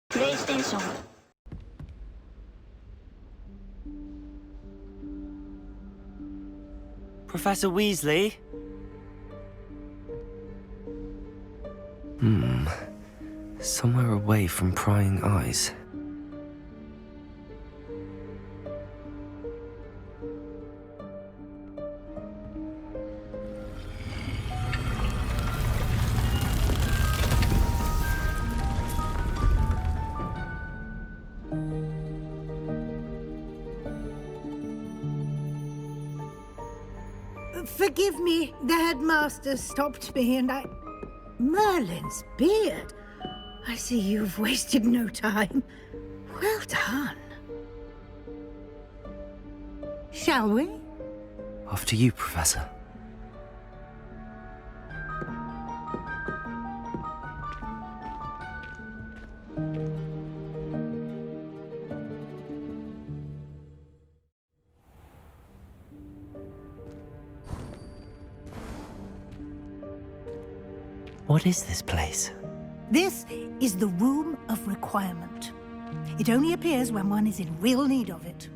PlayStation. Professor Weasley? Somewhere away from prying eyes. Forgive me, the headmaster stopped me and Merlin's beard. I see you've wasted no time. Well done. Shall we? After you, Professor. What is this place? This is the Room of Requirement. It only appears when one is in real need of it.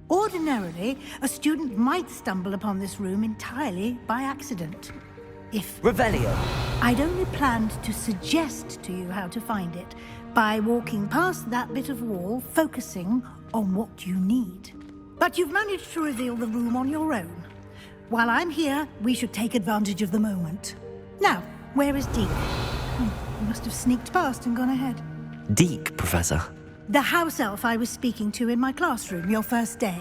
Ordinarily, a student might stumble upon this room entirely by accident. If Revelio! I'd only planned to suggest to you how to find it by walking past that bit of wall, focusing on what you need. But you've managed to reveal the room on your own. While I'm here, we should take advantage of the moment. Now, where is Deke? He must have sneaked past and gone ahead. Deke, Professor. The house elf I was speaking to in my classroom your first day.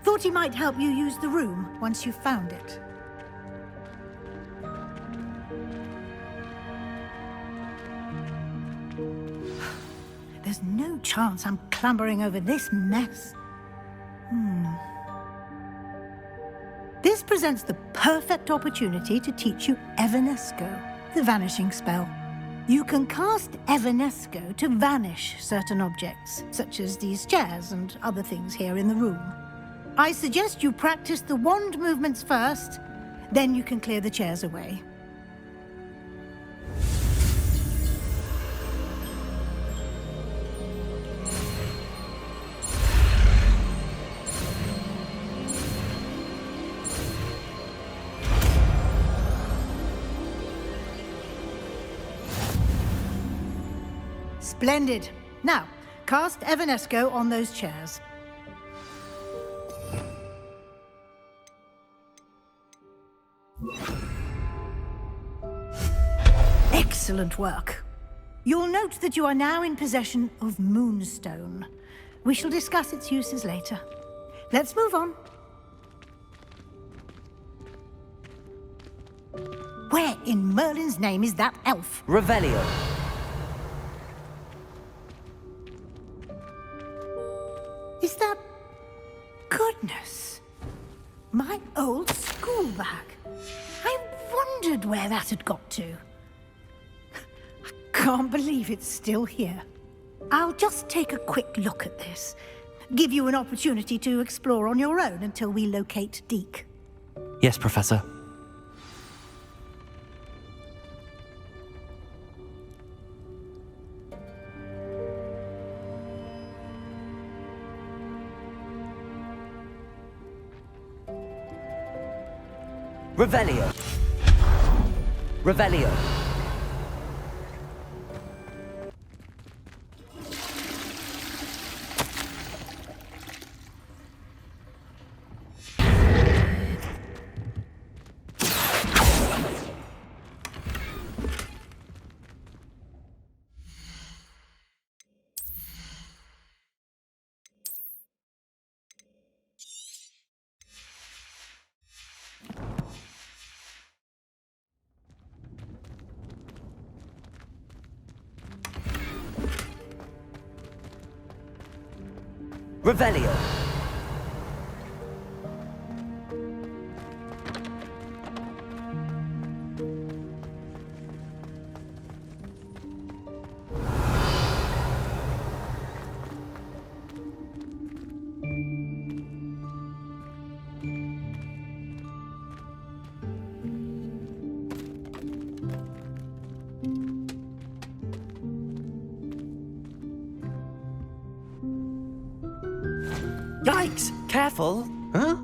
Thought he might help you use the room once you found it. There's no chance I'm clambering over this mess. This presents the perfect opportunity to teach you Evanesco, the vanishing spell. You can cast Evanesco to vanish certain objects, such as these chairs and other things here in the room. I suggest you practice the wand movements first, then you can clear the chairs away. Splendid. Now, cast Evanesco on those chairs. Excellent work. You'll note that you are now in possession of Moonstone. We shall discuss its uses later. Let's move on. Where in Merlin's name is that elf? Revelio. Is that... Goodness. My old school bag. I wondered where that had got to. I can't believe it's still here. I'll just take a quick look at this. Give you an opportunity to explore on your own until we locate Deke. Yes, Professor. Revelio. Revelio. Revelio. Yikes! Careful! Huh?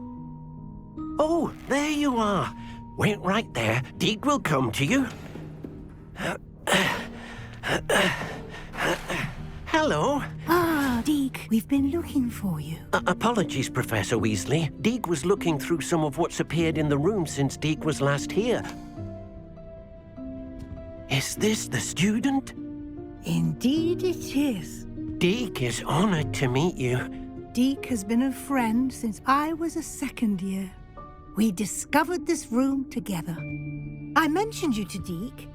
Oh, there you are. Wait right there. Deke will come to you. Hello. Ah, Deke, we've been looking for you. Apologies, Professor Weasley. Deke was looking through some of what's appeared in the room since Deke was last here. Is this the student? Indeed it is. Deke is honored to meet you. Deke has been a friend since I was a second year. We discovered this room together. I mentioned you to Deke.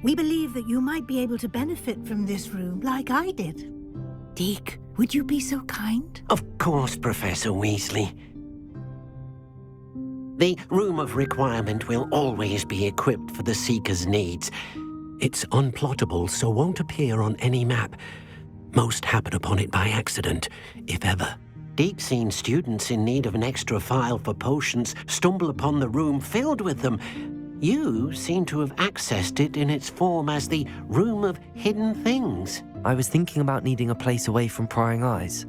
We believe that you might be able to benefit from this room like I did. Deke, would you be so kind? Of course, Professor Weasley. The Room of Requirement will always be equipped for the Seeker's needs. It's unplottable, so won't appear on any map. Most happen upon it by accident, if ever. Deke's seen students in need of an extra file for potions stumble upon the room filled with them. You seem to have accessed it in its form as the Room of Hidden Things. I was thinking about needing a place away from prying eyes.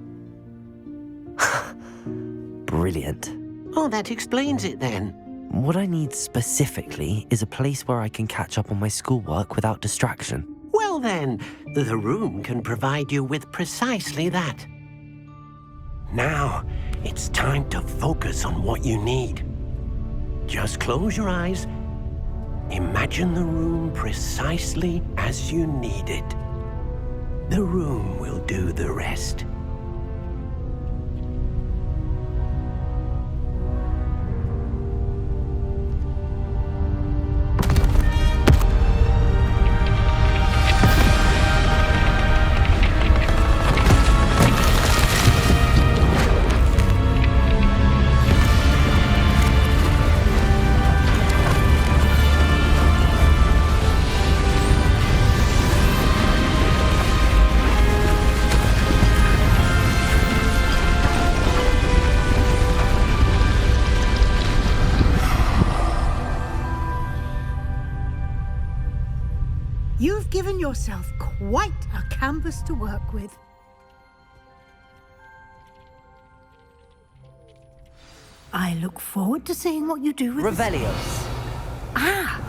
Brilliant. Oh, that explains it then. What I need specifically is a place where I can catch up on my schoolwork without distraction. Well then, the room can provide you with precisely that. Now, it's time to focus on what you need. Just close your eyes. Imagine the room precisely as you need it. The room will do the rest. You've given yourself quite a canvas to work with. I look forward to seeing what you do with this. Revelio. Ah!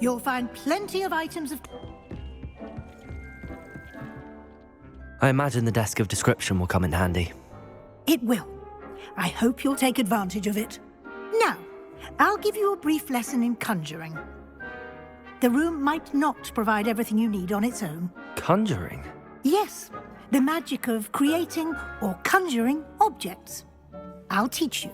You'll find plenty of items of... I imagine the desk of description will come in handy. It will. I hope you'll take advantage of it. Now, I'll give you a brief lesson in conjuring. The room might not provide everything you need on its own. Conjuring? Yes, the magic of creating or conjuring objects. I'll teach you.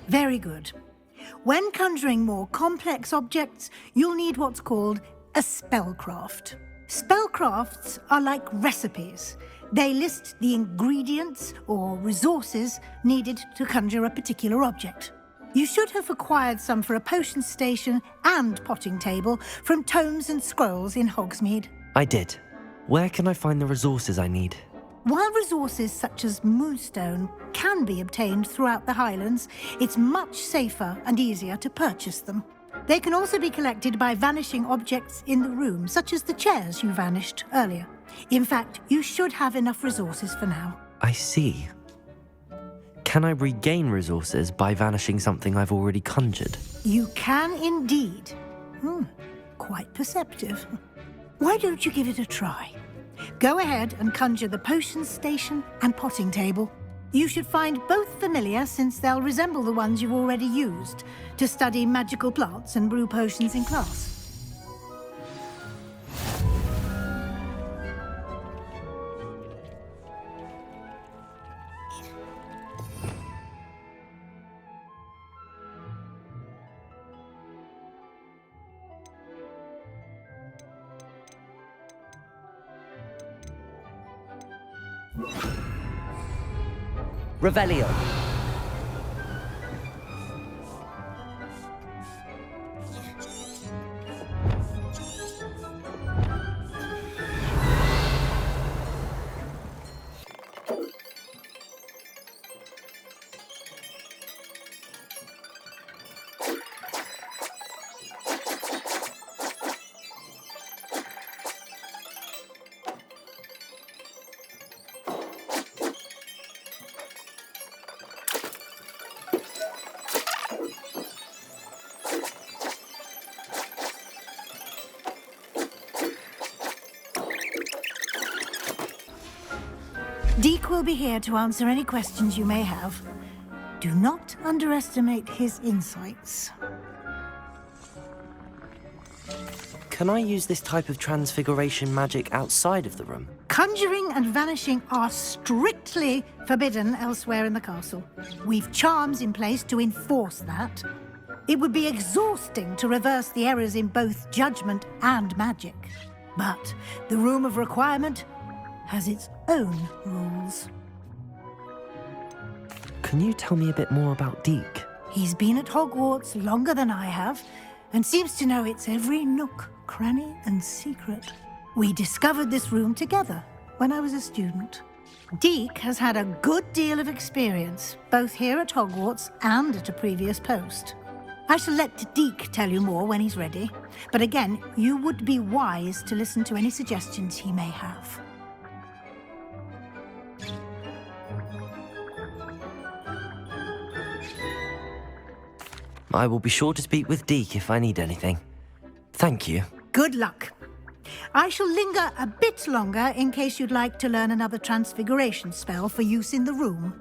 Very good. When conjuring more complex objects, you'll need what's called a spellcraft. Spellcrafts are like recipes. They list the ingredients or resources needed to conjure a particular object. You should have acquired some for a potion station and potting table from tomes and scrolls in Hogsmeade. I did. Where can I find the resources I need? While resources such as moonstone can be obtained throughout the Highlands, it's much safer and easier to purchase them. They can also be collected by vanishing objects in the room, such as the chairs you vanished earlier. In fact, you should have enough resources for now. I see. Can I regain resources by vanishing something I've already conjured? You can indeed. Quite perceptive. Why don't you give it a try? Go ahead and conjure the potion station and potting table. You should find both familiar, since they'll resemble the ones you've already used to study magical plants and brew potions in class. Revelio. Deke will be here to answer any questions you may have. Do not underestimate his insights. Can I use this type of transfiguration magic outside of the room? Conjuring and vanishing are strictly forbidden elsewhere in the castle. We've charms in place to enforce that. It would be exhausting to reverse the errors in both judgment and magic. But the Room of Requirement has its own rules. Can you tell me a bit more about Deke? He's been at Hogwarts longer than I have, and seems to know its every nook, cranny, and secret. We discovered this room together when I was a student. Deke has had a good deal of experience, both here at Hogwarts and at a previous post. I shall let Deke tell you more when he's ready, but again, you would be wise to listen to any suggestions he may have. I will be sure to speak with Deke if I need anything. Thank you. Good luck. I shall linger a bit longer in case you'd like to learn another transfiguration spell for use in the room.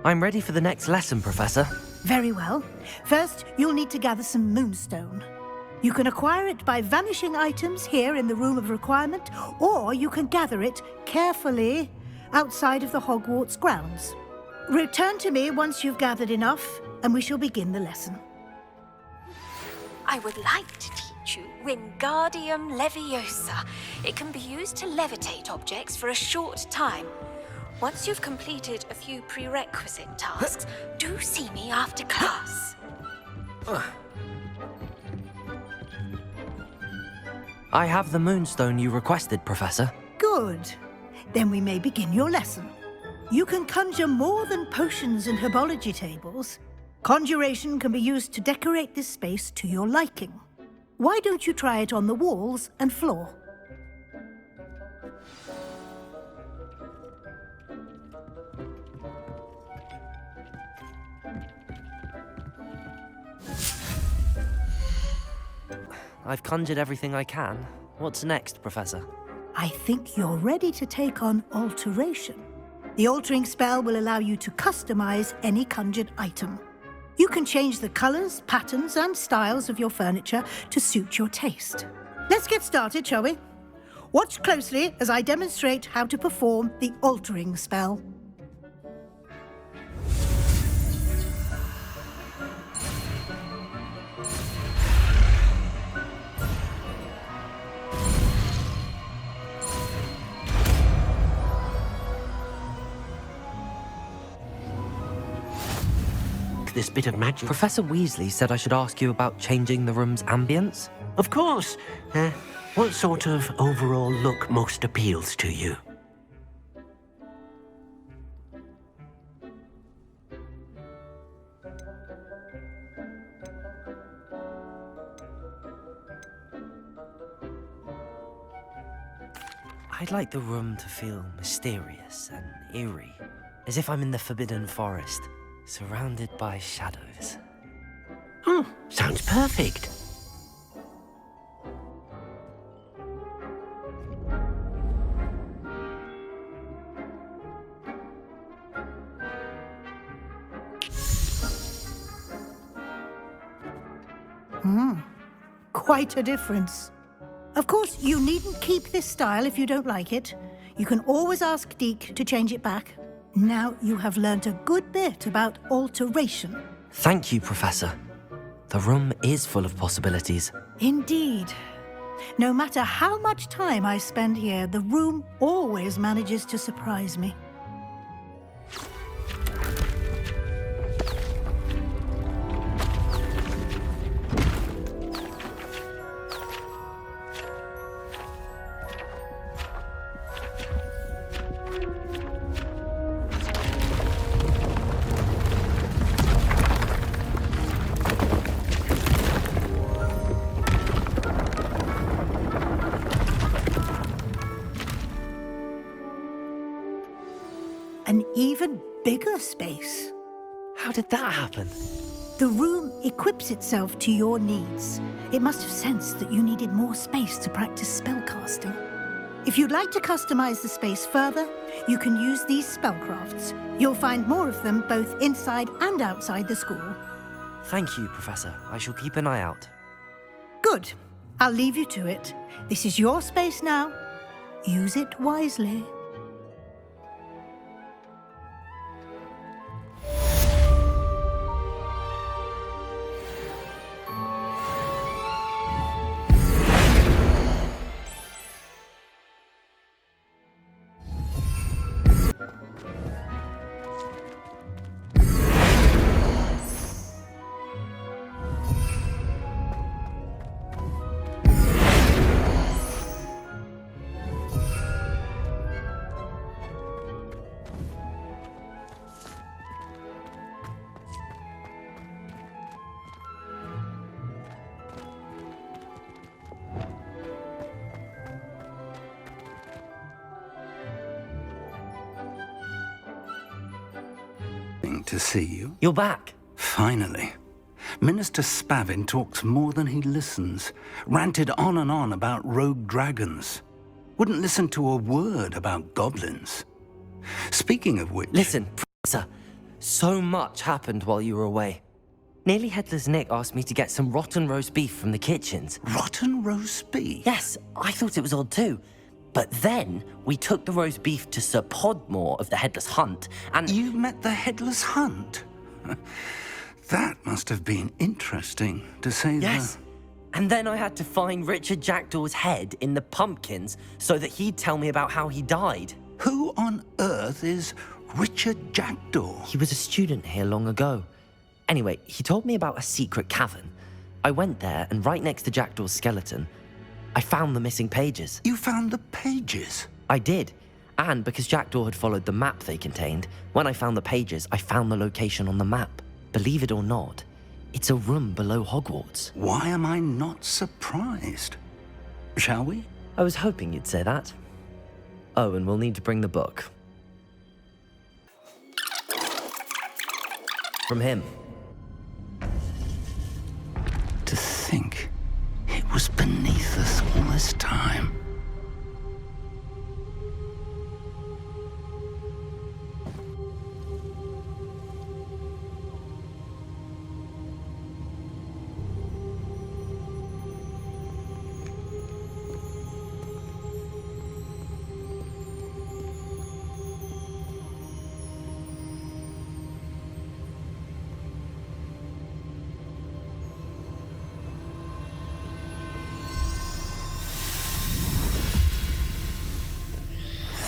I'm ready for the next lesson, Professor. Very well. First, you'll need to gather some moonstone. You can acquire it by vanishing items here in the Room of Requirement, or you can gather it carefully outside of the Hogwarts grounds. Return to me once you've gathered enough, and we shall begin the lesson. I would like to teach you Wingardium Leviosa. It can be used to levitate objects for a short time. Once you've completed a few prerequisite tasks, do see me after class. I have the moonstone you requested, Professor. Good. Then we may begin your lesson. You can conjure more than potions and herbology tables. Conjuration can be used to decorate this space to your liking. Why don't you try it on the walls and floor? I've conjured everything I can. What's next, Professor? I think you're ready to take on alteration. The altering spell will allow you to customize any conjured item. You can change the colors, patterns, and styles of your furniture to suit your taste. Let's get started, shall we? Watch closely as I demonstrate how to perform the altering spell. This bit of magic. Professor Weasley said I should ask you about changing the room's ambience. Of course. What sort of overall look most appeals to you? I'd like the room to feel mysterious and eerie, as if I'm in the Forbidden Forest, surrounded by shadows. Oh, sounds perfect. Quite a difference. Of course, you needn't keep this style if you don't like it. You can always ask Deke to change it back. Now you have learnt a good bit about alteration. Thank you, Professor. The room is full of possibilities. Indeed. No matter how much time I spend here, the room always manages to surprise me. An even bigger space. How did that happen? The room equips itself to your needs. It must have sensed that you needed more space to practice spellcasting. casting. If you'd like to customize the space further, you can use these spellcrafts. You'll find more of them both inside and outside the school. Thank you, Professor. I shall keep an eye out. Good. I'll leave you to it. This is your space now. Use it wisely. To see you. You're back. Finally. Minister Spavin talks more than he listens. Ranted on and on about rogue dragons. Wouldn't listen to a word about goblins. Speaking of which... Listen, Professor. So much happened while you were away. Nearly Headless Nick asked me to get some rotten roast beef from the kitchens. Rotten roast beef? Yes, I thought it was odd too. But then we took the roast beef to Sir Podmore of the Headless Hunt, and... You met the Headless Hunt? That must have been interesting, to say the... Yes. And then I had to find Richard Jackdaw's head in the pumpkins so that he'd tell me about how he died. Who on earth is Richard Jackdaw? He was a student here long ago. Anyway, he told me about a secret cavern. I went there, and right next to Jackdaw's skeleton, I found the missing pages. You found the pages? I did. And because Jackdaw had followed the map they contained, when I found the pages, I found the location on the map. Believe it or not, it's a room below Hogwarts. Why am I not surprised? Shall we? I was hoping you'd say that. Oh, and we'll need to bring the book. From him. To think it was beneath us all this time.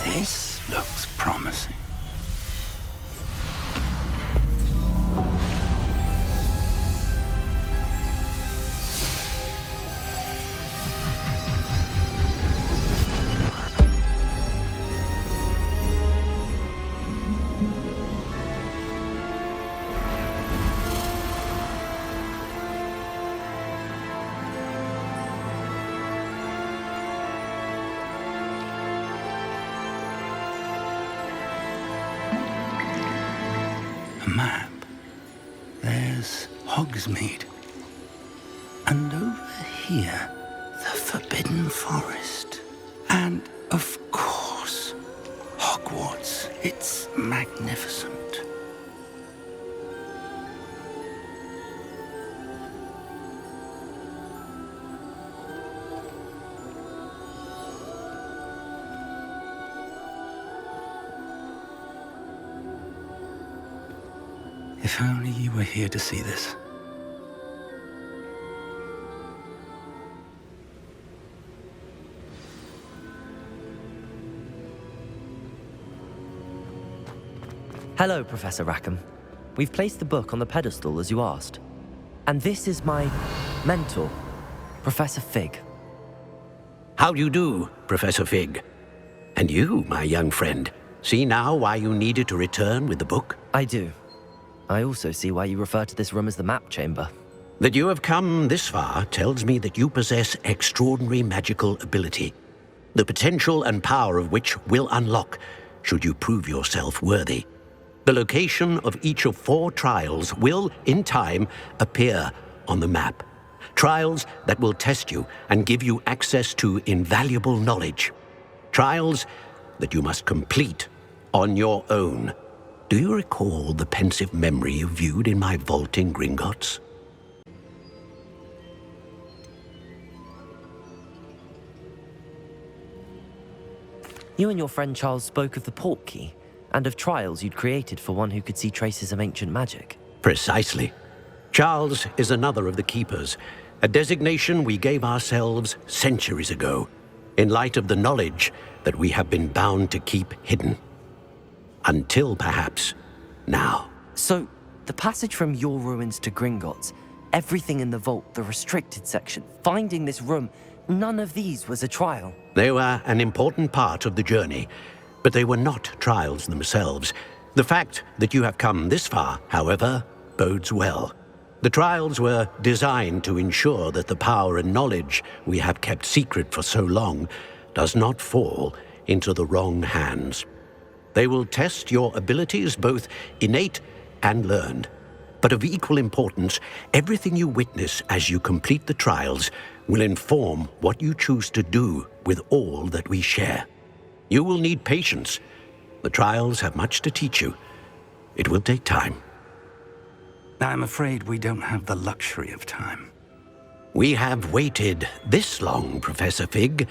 This looks promising. Map. There's Hogsmeade. And over here, the Forbidden Forest. And, of course, Hogwarts. It's magnificent. If only you were here to see this. Hello, Professor Rackham. We've placed the book on the pedestal as you asked. And this is my mentor, Professor Fig. How do you do, Professor Fig? And you, my young friend, see now why you needed to return with the book? I do. I also see why you refer to this room as the map chamber. That you have come this far tells me that you possess extraordinary magical ability, the potential and power of which will unlock should you prove yourself worthy. The location of each of 4 trials will, in time, appear on the map. Trials that will test you and give you access to invaluable knowledge. Trials that you must complete on your own. Do you recall the pensive memory you viewed in my vault in Gringotts? You and your friend Charles spoke of the port key, and of trials you'd created for one who could see traces of ancient magic. Precisely. Charles is another of the keepers, a designation we gave ourselves centuries ago, in light of the knowledge that we have been bound to keep hidden. Until, perhaps, now. So, the passage from your ruins to Gringotts, everything in the vault, the restricted section, finding this room, none of these was a trial. They were an important part of the journey, but they were not trials themselves. The fact that you have come this far, however, bodes well. The trials were designed to ensure that the power and knowledge we have kept secret for so long does not fall into the wrong hands. They will test your abilities, both innate and learned. But of equal importance, everything you witness as you complete the trials will inform what you choose to do with all that we share. You will need patience. The trials have much to teach you. It will take time. I'm afraid we don't have the luxury of time. We have waited this long, Professor Fig.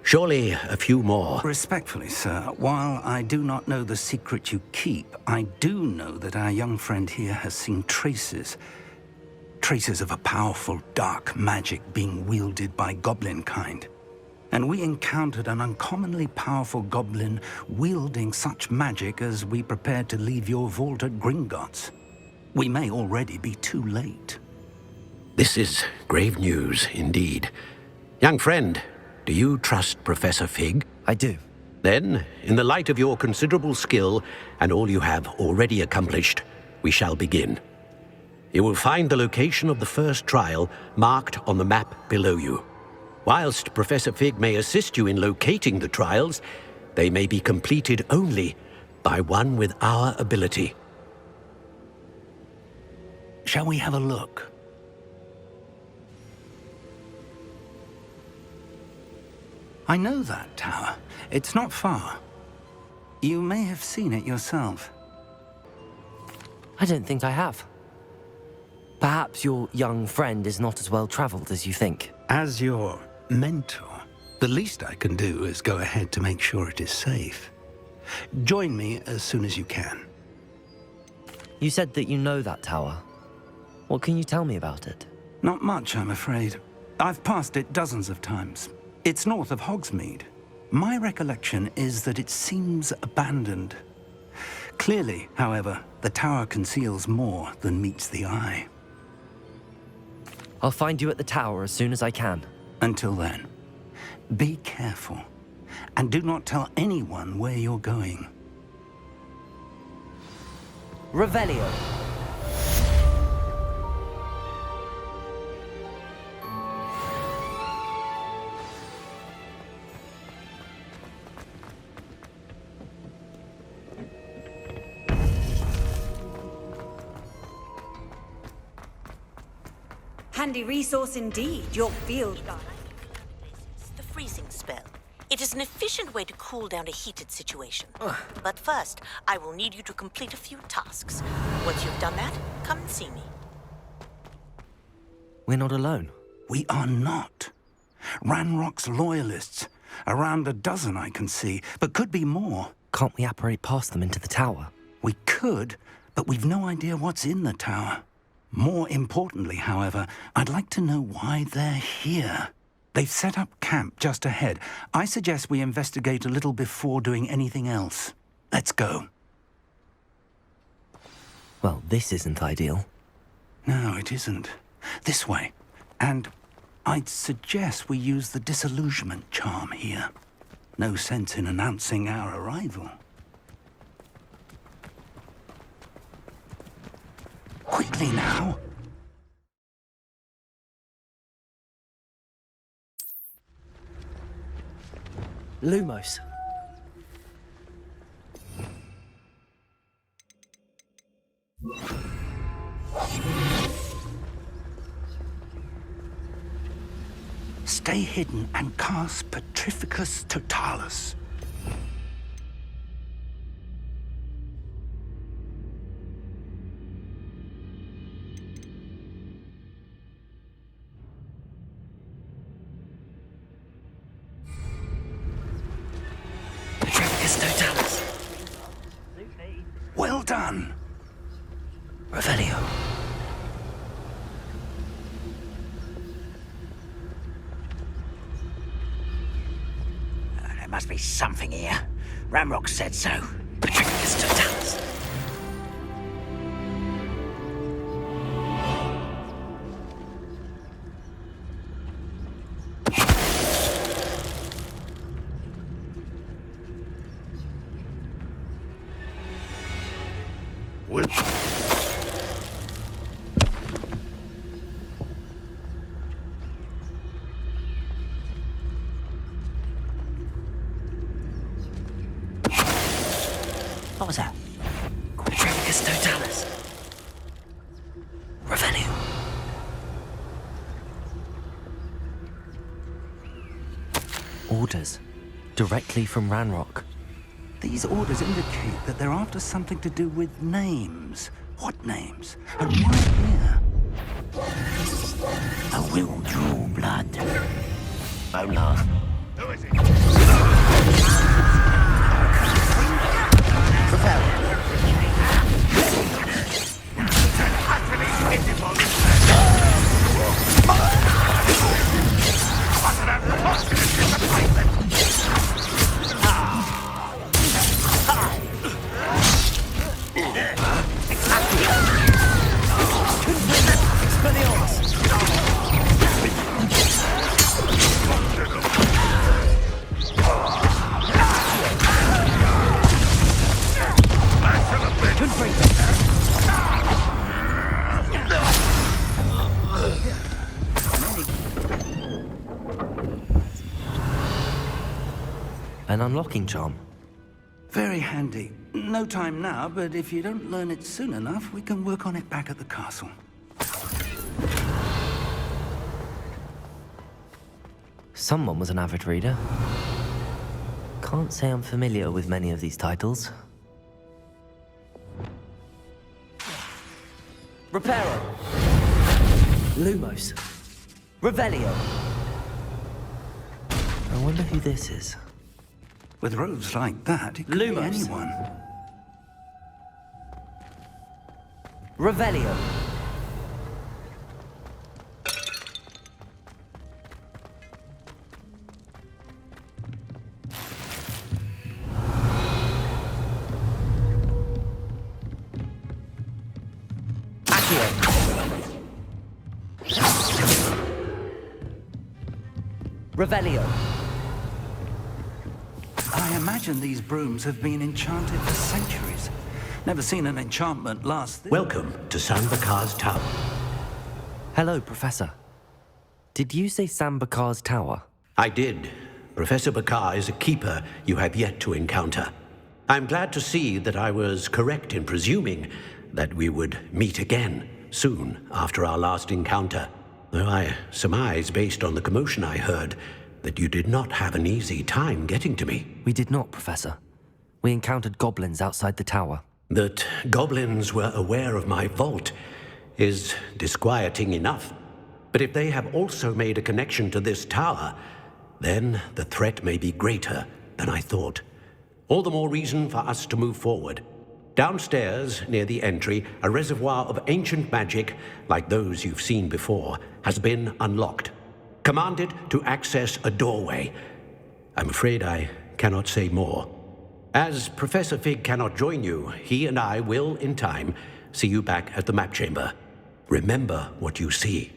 Surely a few more. Respectfully, sir, while I do not know the secret you keep, I do know that our young friend here has seen traces of a powerful dark magic being wielded by goblin kind. And we encountered an uncommonly powerful goblin wielding such magic as we prepared to leave your vault at Gringotts. We may already be too late. This is grave news indeed. Young friend, do you trust Professor Fig? I do. Then, in the light of your considerable skill and all you have already accomplished, we shall begin. You will find the location of the first trial marked on the map below you. Whilst Professor Fig may assist you in locating the trials, they may be completed only by one with our ability. Shall we have a look? I know that tower. It's not far. You may have seen it yourself. I don't think I have. Perhaps your young friend is not as well traveled as you think. As your mentor, the least I can do is go ahead to make sure it is safe. Join me as soon as you can. You said that you know that tower. What can you tell me about it? Not much, I'm afraid. I've passed it dozens of times. It's north of Hogsmeade. My recollection is that it seems abandoned. Clearly, however, the tower conceals more than meets the eye. I'll find you at the tower as soon as I can. Until then, be careful, and do not tell anyone where you're going. Revelio. Handy resource indeed, your field guide. The freezing spell. It is an efficient way to cool down a heated situation. But first, I will need you to complete a few tasks. Once you've done that, come and see me. We're not alone. We are not. Ranrock's loyalists. Around a dozen I can see, but could be more. Can't we apparate past them into the tower? We could, but we've no idea what's in the tower. More importantly, however, I'd like to know why they're here. They've set up camp just ahead. I suggest we investigate a little before doing anything else. Let's go. Well, this isn't ideal. No, it isn't. This way. And I'd suggest we use the disillusionment charm here. No sense in announcing our arrival. Quickly now. Lumos. Stay hidden and cast Petrificus Totalis. Petrificus Totalis. Well done. Revelio. There must be something here. Ramrock said so. Petrificus Totalis. What was that? Petrificus Totalis. Revelio. Orders. Directly from Ranrock. These orders indicate that they're after something to do with names. What names? And why here? I will draw blood. Oh no. An unlocking charm. Very handy. No time now, but if you don't learn it soon enough, we can work on it back at the castle. Someone was an avid reader. Can't say I'm familiar with many of these titles. Reparo. Lumos. Revelio. I wonder who this is. With robes like that, it could be Lumos. anyone. Revelio. Revelio. I imagine these brooms have been enchanted for centuries. Never seen an enchantment last this. Welcome to Sambakar's Tower. Hello, Professor. Did you say Sambakar's Tower? I did. Professor Bakar is a keeper you have yet to encounter. I'm glad to see that I was correct in presuming that we would meet again soon after our last encounter. Though I surmise, based on the commotion I heard, that you did not have an easy time getting to me. We did not, Professor. We encountered goblins outside the tower. That goblins were aware of my vault is disquieting enough. But if they have also made a connection to this tower, then the threat may be greater than I thought. All the more reason for us to move forward. Downstairs, near the entry, a reservoir of ancient magic, like those you've seen before, has been unlocked. Commanded to access a doorway. I'm afraid I cannot say more. As Professor Fig cannot join you, he and I will, in time, see you back at the map chamber. Remember what you see.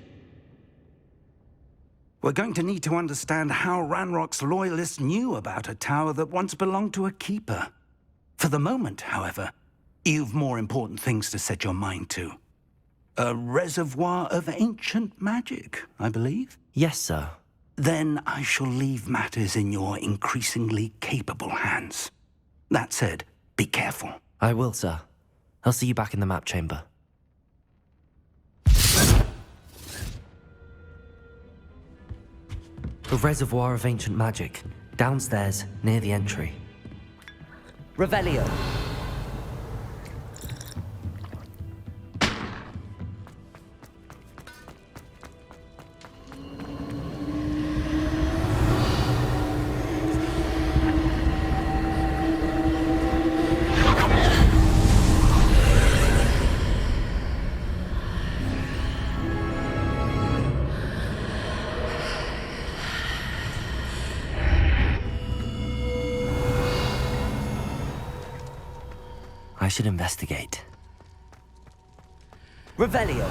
We're going to need to understand how Ranrock's loyalists knew about a tower that once belonged to a keeper. For the moment, however, you've more important things to set your mind to. A reservoir of ancient magic, I believe? Yes, sir. Then I shall leave matters in your increasingly capable hands. That said, be careful. I will, sir. I'll see you back in the map chamber. A reservoir of ancient magic, downstairs, near the entry. Revelio. I should investigate. Revelio.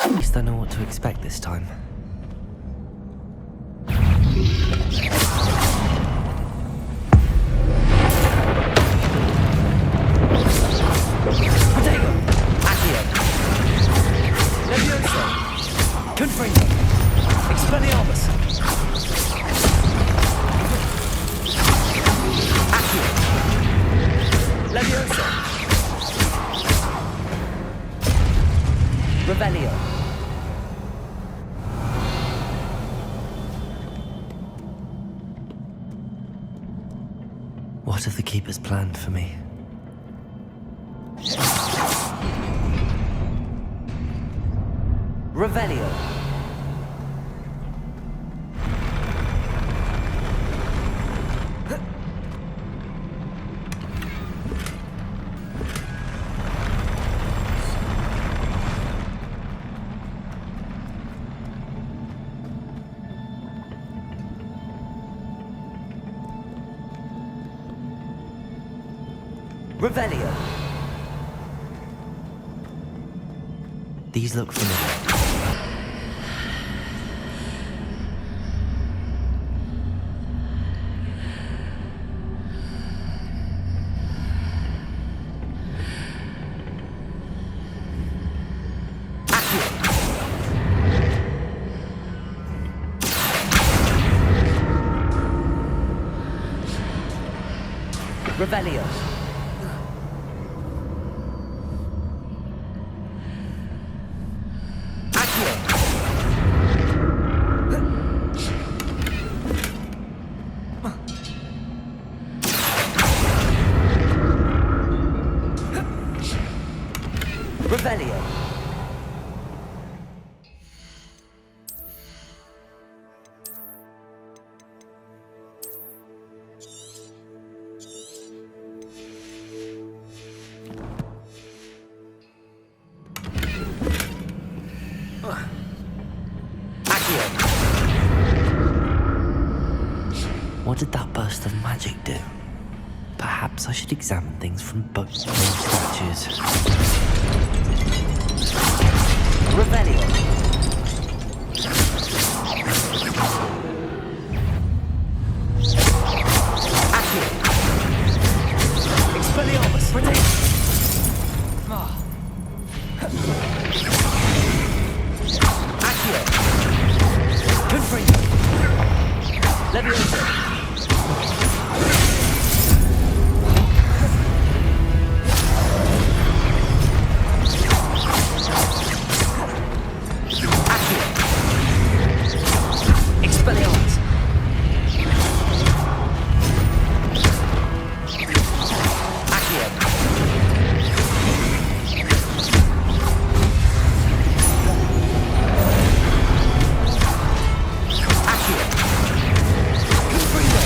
At least I know what to expect this time. Protego! Accio! Levioso! Confringo! Expelliarmus! Accio! Levioso! Revelio! What have the Keepers planned for me? Revelio. Revelio. These look familiar. Revelio. Revelio. What did that burst of magic do? Perhaps I should examine things from both those statues. Revelio. Accio. Expelliarmus. Protect. Accio. Confringo. Levioso. Expelliarmus. Accio. Accio. Confringo.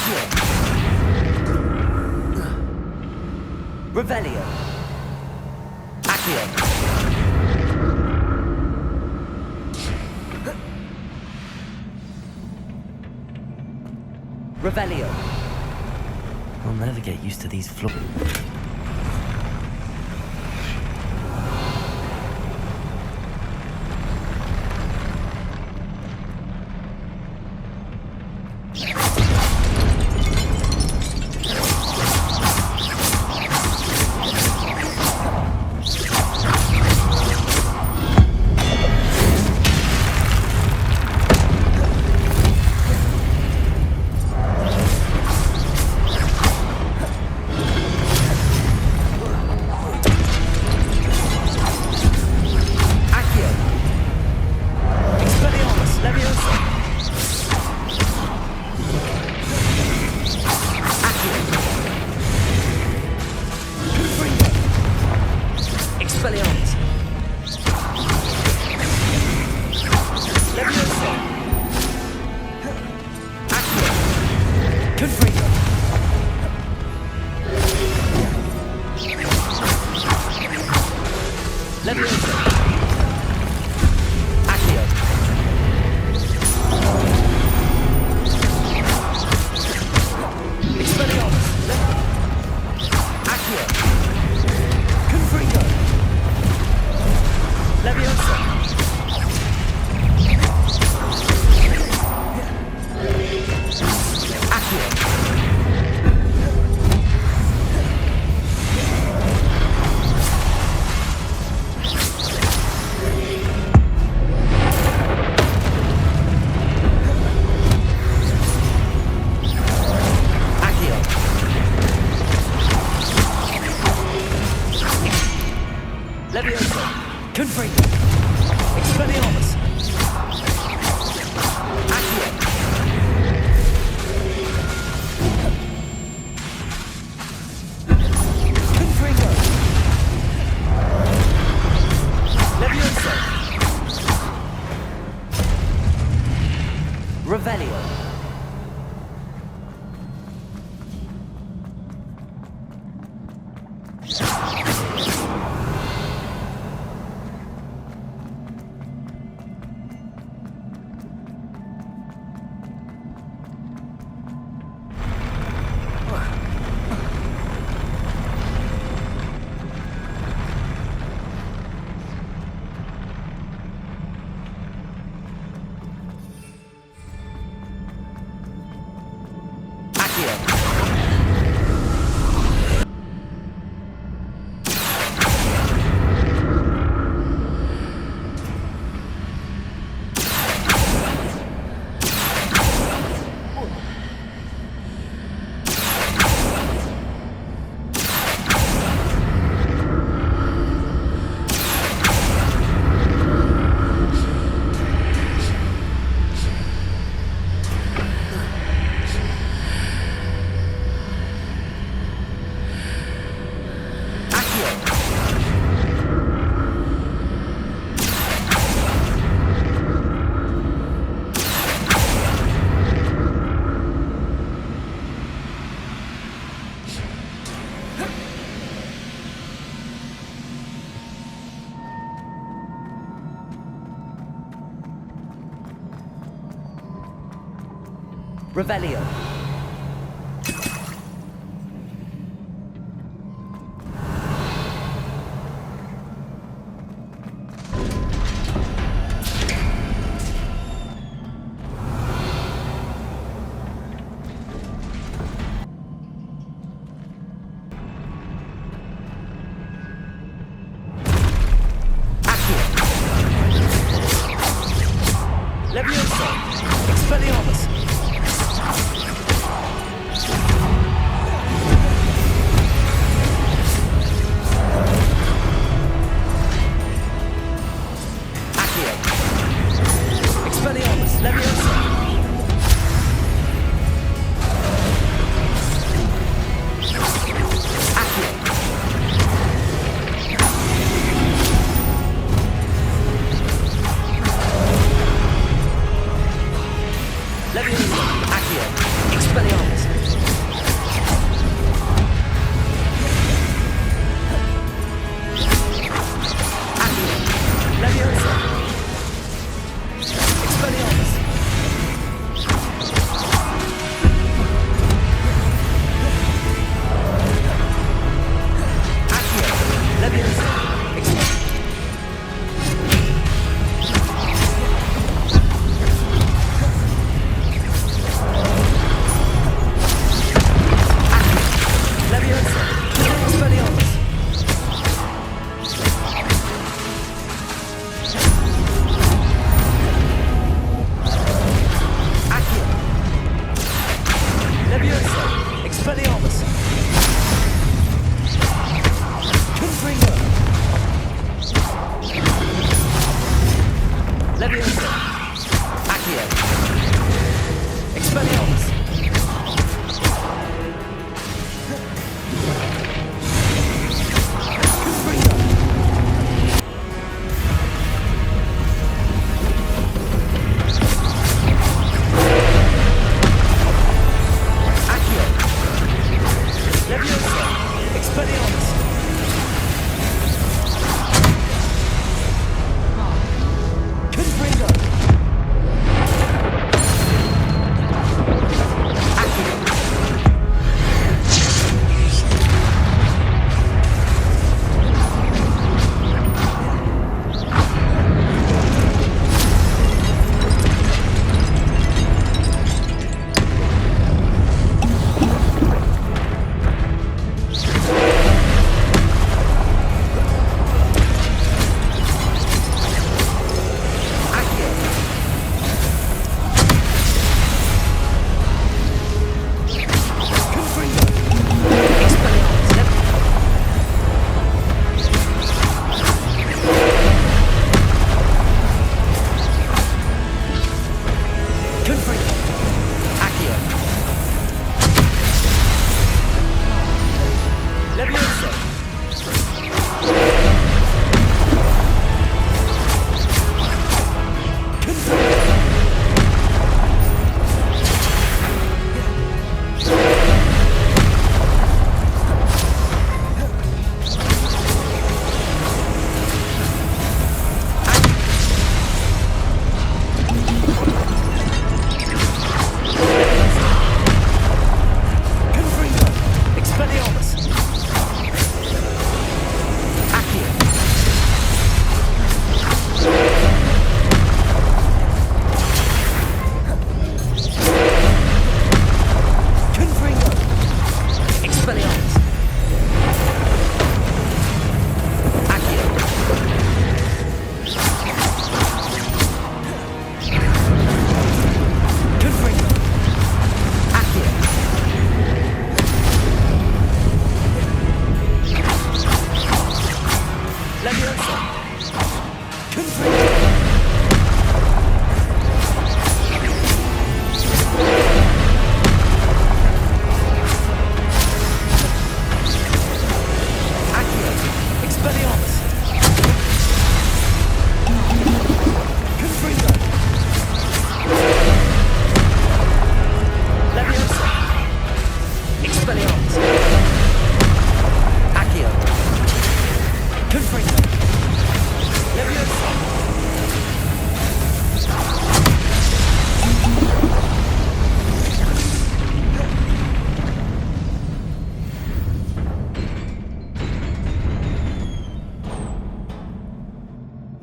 Accio. Revelio. Accio. Revelio. I'll never get used to these floors. Revelio. Levioso. Expelliarmus. Expelliarmus, Leviosa. Accio. Leviosa, Accio. Expelliarmus. Accio. Expelliarmus.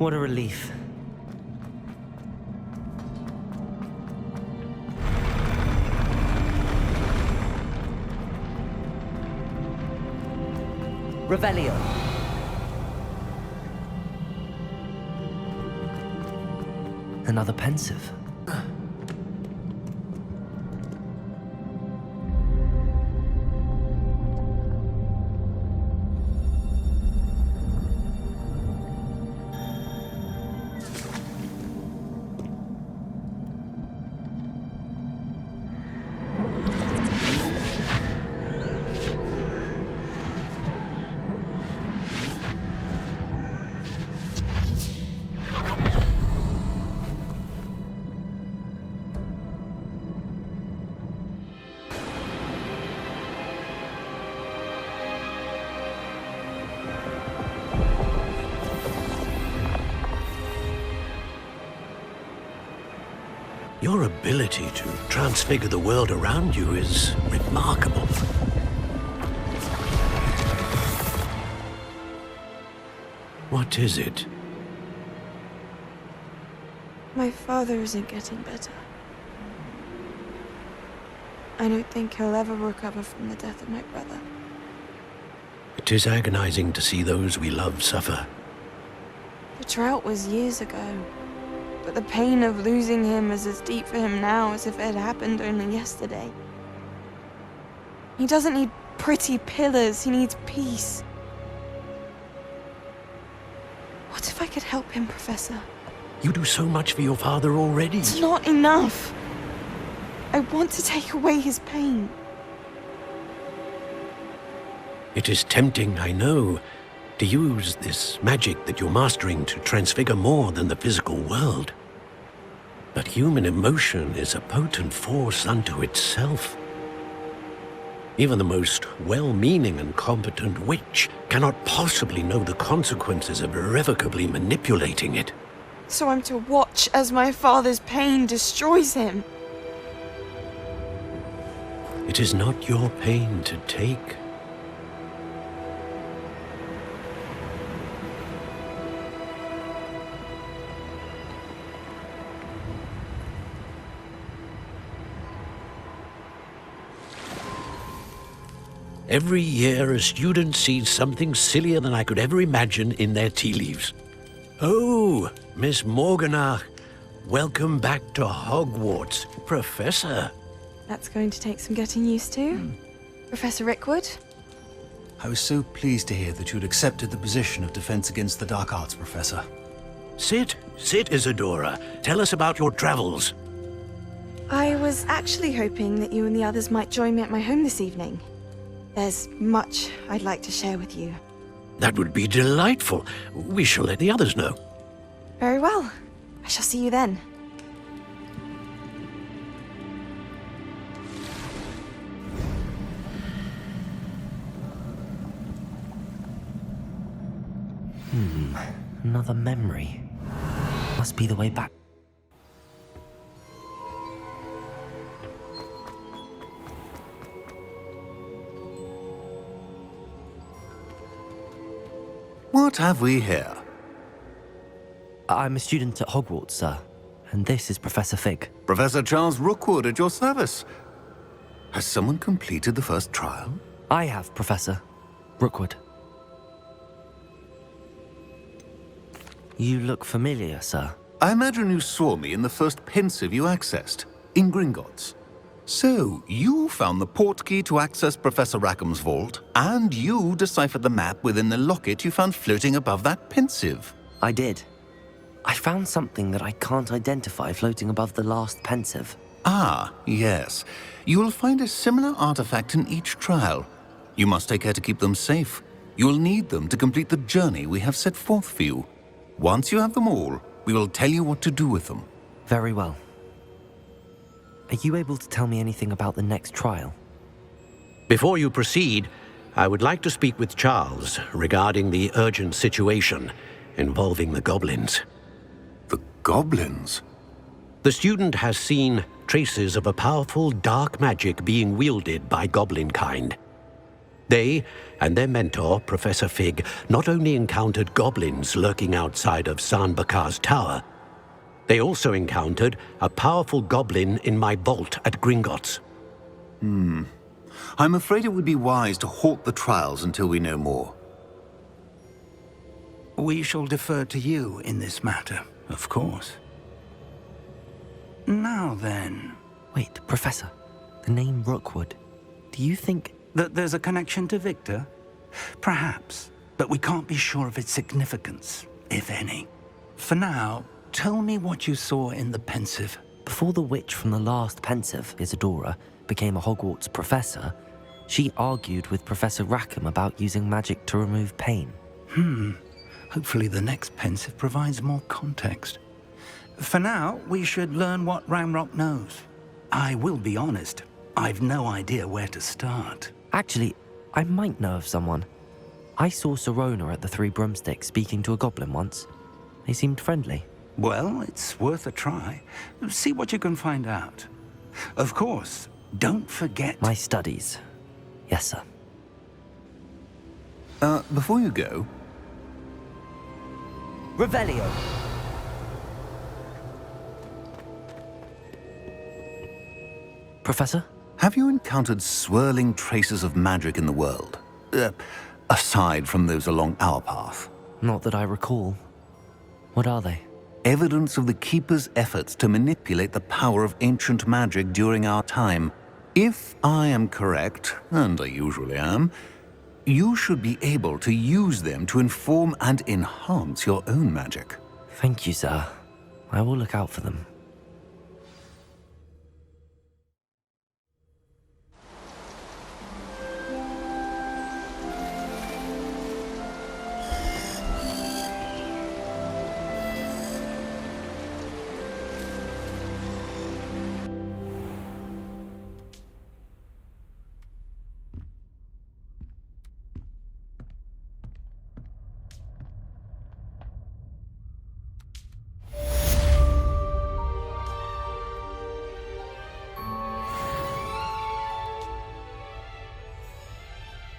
What a relief. Revelio. Another pensive. Your ability to transfigure the world around you is remarkable. What is it? My father isn't getting better. I don't think he'll ever recover from the death of my brother. It is agonizing to see those we love suffer. The drought was years ago, but the pain of losing him is as deep for him now as if it had happened only yesterday. He doesn't need pretty pillars, he needs peace. What if I could help him, Professor? You do so much for your father already. It's not enough. I want to take away his pain. It is tempting, I know, to use this magic that you're mastering to transfigure more than the physical world. But human emotion is a potent force unto itself. Even the most well-meaning and competent witch cannot possibly know the consequences of irrevocably manipulating it. So I'm to watch as my father's pain destroys him. It is not your pain to take. Every year, a student sees something sillier than I could ever imagine in their tea leaves. Oh, Miss Morganach, welcome back to Hogwarts, Professor. That's going to take some getting used to. Professor Rickwood? I was so pleased to hear that you'd accepted the position of Defense Against the Dark Arts, Professor. Sit, Isadora. Tell us about your travels. I was actually hoping that you and the others might join me at my home this evening. There's much I'd like to share with you. That would be delightful. We shall let the others know. Very well. I shall see you then. Another memory. Must be the way back. What have we here? I'm a student at Hogwarts, sir. And this is Professor Fig. Professor Charles Rookwood at your service. Has someone completed the first trial? I have, Professor Rookwood. You look familiar, sir. I imagine you saw me in the first pensive you accessed, in Gringotts. So, you found the portkey to access Professor Rackham's vault, and you deciphered the map within the locket you found floating above that pensive. I did. I found something that I can't identify floating above the last pensive. Ah, yes. You will find a similar artifact in each trial. You must take care to keep them safe. You will need them to complete the journey we have set forth for you. Once you have them all, we will tell you what to do with them. Very well. Are you able to tell me anything about the next trial? Before you proceed, I would like to speak with Charles regarding the urgent situation involving the goblins. The goblins? The student has seen traces of a powerful dark magic being wielded by goblin kind. They and their mentor, Professor Fig, not only encountered goblins lurking outside of San Bakar's tower, they also encountered a powerful goblin in my vault at Gringotts. I'm afraid it would be wise to halt the trials until we know more. We shall defer to you in this matter, of course. Now then... Wait, Professor. The name Rookwood. Do you think... that there's a connection to Victor? Perhaps, but we can't be sure of its significance, if any. For now, tell me what you saw in the pensive. Before the witch from the last pensive, Isadora, became a Hogwarts professor, she argued with Professor Rackham about using magic to remove pain. Hopefully the next pensive provides more context. For now, we should learn what Ramrock knows. I will be honest, I've no idea where to start. Actually, I might know of someone. I saw Sirona at the Three Broomsticks speaking to a goblin once. They seemed friendly. Well, it's worth a try. See what you can find out. Of course, don't forget... My studies. Yes, sir. Before you go... Revelio! Professor? Have you encountered swirling traces of magic in the world? Aside from those along our path? Not that I recall. What are they? Evidence of the Keeper's efforts to manipulate the power of ancient magic during our time. If I am correct, and I usually am, you should be able to use them to inform and enhance your own magic. Thank you, sir. I will look out for them.